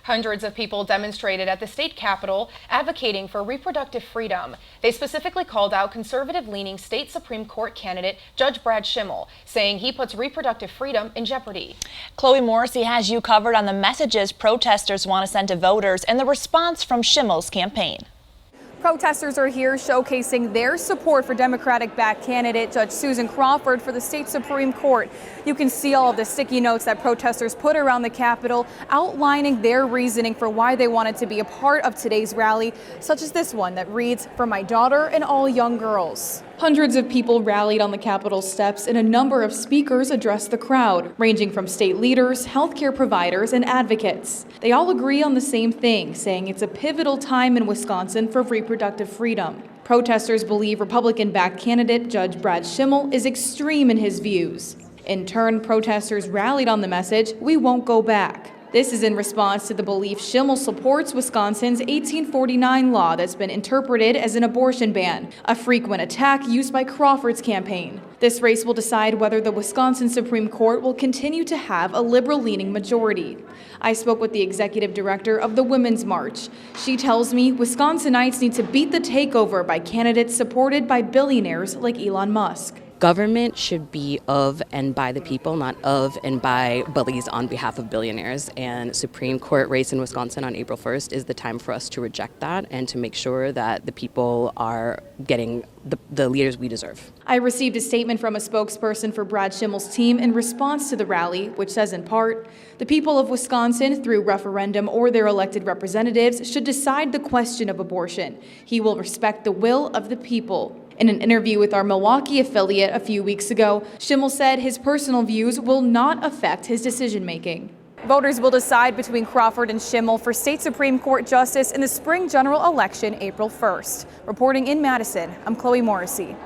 Hundreds of people demonstrated at the state capitol advocating for reproductive freedom. They specifically called out conservative-leaning state Supreme Court candidate Judge Brad Schimmel, saying he puts reproductive freedom in jeopardy. Chloe Morrissey has you covered on the messages protesters want to send to voters and the response from Schimmel's campaign. Protesters are here showcasing their support for Democratic-backed candidate Judge Susan Crawford for the state Supreme Court. You can see all of the sticky notes that protesters put around the Capitol outlining their reasoning for why they wanted to be a part of today's rally, such as this one that reads, "For my daughter and all young girls." Hundreds of people rallied on the Capitol steps and a number of speakers addressed the crowd, ranging from state leaders, healthcare providers, and advocates. They all agree on the same thing, saying it's a pivotal time in Wisconsin for reproductive freedom. Protesters believe Republican-backed candidate Judge Brad Schimmel is extreme in his views. In turn, protesters rallied on the message, "We won't go back." This is in response to the belief Schimmel supports Wisconsin's 1849 law that's been interpreted as an abortion ban, a frequent attack used by Crawford's campaign. This race will decide whether the Wisconsin Supreme Court will continue to have a liberal-leaning majority. I spoke with the executive director of the Women's March. She tells me Wisconsinites need to beat the takeover by candidates supported by billionaires like Elon Musk. Government should be of and by the people, not of and by bullies on behalf of billionaires. And Supreme Court race in Wisconsin on April 1st is the time for us to reject that and to make sure that the people are getting the leaders we deserve. I received a statement from a spokesperson for Brad Schimmel's team in response to the rally, which says in part, "The people of Wisconsin, through referendum or their elected representatives, should decide the question of abortion. He will respect the will of the people." In an interview with our Milwaukee affiliate a few weeks ago, Schimmel said his personal views will not affect his decision-making. Voters will decide between Crawford and Schimmel for state Supreme Court justice in the spring general election April 1st. Reporting in Madison, I'm Chloe Morrissey.